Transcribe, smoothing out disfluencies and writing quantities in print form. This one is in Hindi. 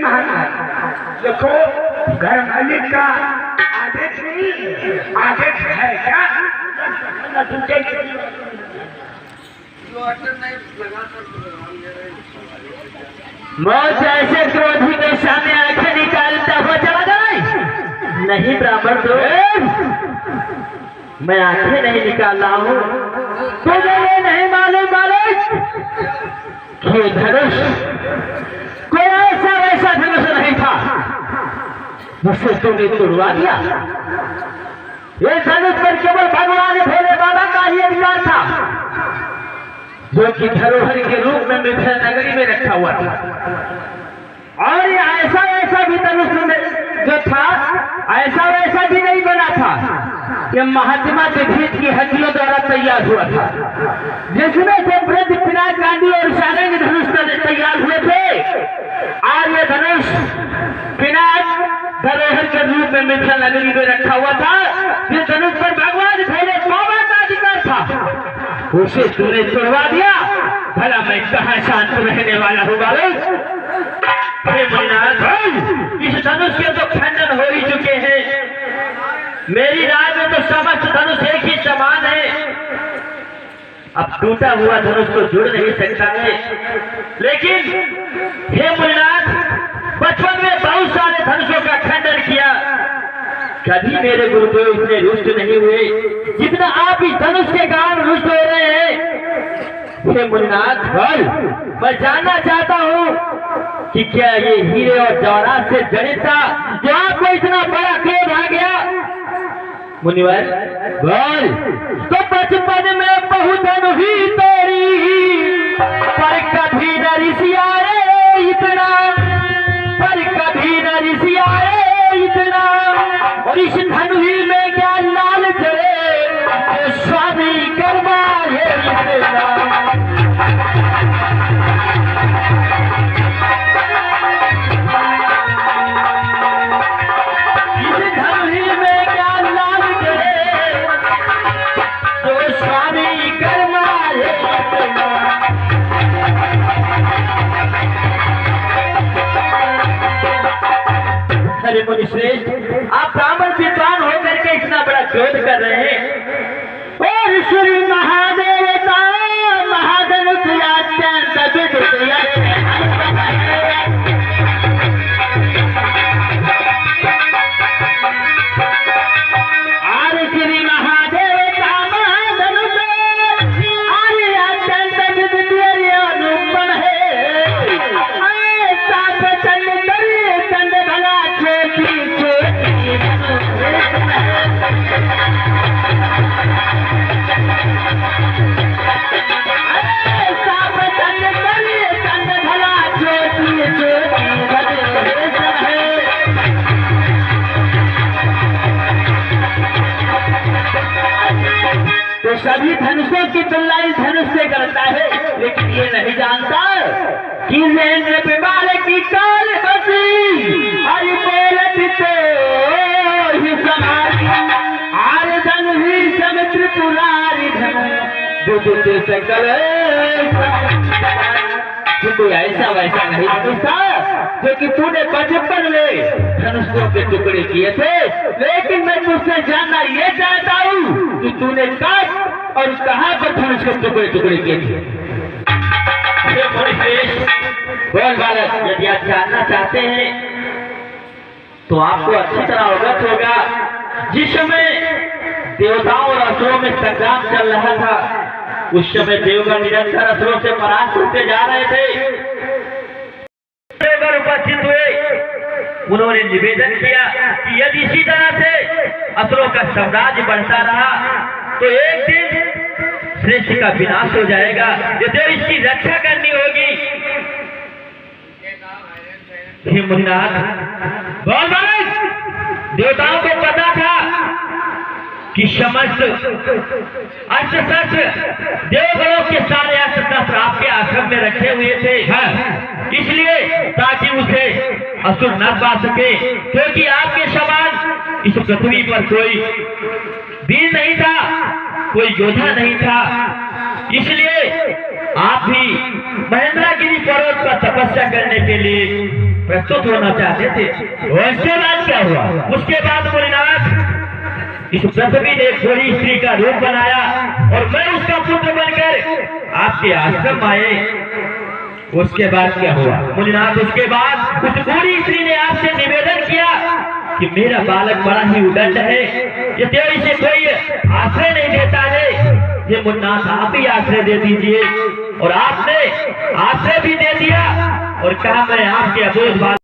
महाराज देखो घर मालिक का आदेश नहीं, आदेश है क्या? मौत ऐसे क्रोधी के सामने आंखें निकालता हुआ चला जाए। नहीं ब्राह्मण तो मैं आंखें नहीं निकाल रहा हूँ। तुझे ये नहीं मालूम मालिक कि धनुष कोई ऐसा वैसा धनुष नहीं था जिससे तुमने तुड़वा दिया। ये धनुष पर केवल भगवान भोले बाबा का ही अधिकार था, जो कि धरोहर के रूप में मिथिला नगरी में रखा हुआ था। और ये ऐसा वैसा भी धनुष जो था ऐसा वैसा भी नहीं बना था कि महात्मा के भीत की हड्डियों द्वारा तैयार हुआ था, जिसमें से ब्रज पिनाक गांधी और सारंग धनुष तैयार हुए थे। और ये धनुष पिनाक धरोहर के रूप में मिथिला नगरी में रखा हुआ था, जिस धनुष पर भगवान भोले बाबा का अधिकार था, उसे तूने तोड़वा दिया। भला मैं कहाँ शांत रहने वाला हूँ बालक? इस धनुष के तो खंडन हो ही चुके हैं। मेरी राय में तो समस्त धनुष एक ही समान है। अब टूटा हुआ धनुष तो जुड़ नहीं सकता है। लेकिन हे मुनिनाथ, बचपन में बहुत सारे धनुषों का खंडन किया, कभी मेरे गुरुदेव इतने रुष्ट नहीं हुए जितना आप इस धनुष के कारण रुष्ट हो रहे हैं। हे मुनिनाथ, मैं जानना चाहता हूँ कि क्या ये हीरे और जवाहरात से जड़ित था जो आपको इतना बड़ा क्रोध आ गया? मुनिवर बोल। तो बचपन में बहुत अनुभवी तेरी, पर कभी न ऋषियाए इतना, पर कभी न ऋषियाए इतना। और इस धनुही में क्या लाल जले स्वामी कर्मा है इतना। अरे मुनिश्रेष्ठ, आप ब्राह्मण विद्वान होकर के इतना बड़ा क्रोध कर रहे हैं। और श्री महादेवता महाधनुष तो सभी धनुषों की तुलना इस धनुष से करता है, लेकिन ये नहीं जानता कि नैन बिमार की काल बसी हरि बोलत तो ही समारी आर धन ही सब त्रिपुरारी धन बुद्ध सकल। कोई ऐसा वैसा नहीं धनुष था जो कि तूने बचपन में धनुषों के टुकड़े किए थे। लेकिन मैं तुझसे जानना ये चाहता हूँ कि तूने कब और कहाँ पर धनुष के टुकड़े टुकड़े किए थे? बोल बालक, यदि आप जानना चाहते हैं तो आपको अच्छी तरह अवगत होगा। जिस समय देवताओं और असुरों में संग्राम चल रहा था, उस समय देवगण निरंतर असुरों से परास्त होते जा रहे थे। देवगण उपस्थित हुए, उन्होंने निवेदन किया कि यदि इसी तरह से असुरों का साम्राज्य बढ़ता रहा तो एक दिन श्रेष्ठ का विनाश हो जाएगा, जो इसकी रक्षा करनी होगी। हे मुनिनाथ, बोल बालक, देवताओं को पता था कि समस्त अस्त्र शस्त्र देवगणों के सारे अस्त्र शस्त्र आपके आश्रम में रखे हुए थे। इसलिए ताकि उसे असुर न पा सके, क्योंकि आपके समान इस पृथ्वी पर कोई वीर नहीं था, कोई योद्धा नहीं था। इसलिए आप भी महेंद्रगिरी पर्वत पर तपस्या करने के लिए प्रस्तुत होना चाहते थे। उसके बाद क्या हुआ? उसके बाद भोलेनाथ इस पृथ्वी ने थोड़ी स्त्री का रूप बनाया और मैं उसका पुत्र बनकर आपके आश्रम आए। उसके बाद क्या हुआ भोलेनाथ? उसके बाद उस बूढ़ी स्त्री ने आपसे निवेदन किया कि मेरा बालक बड़ा ही उदंड है, ये तेरी से कोई आश्रय नहीं देता है, ये मुन्नाथ आप ही आश्रय दे दीजिए। और आपने आश्रय भी दे दिया और कहा मैं आपके अबोध बालक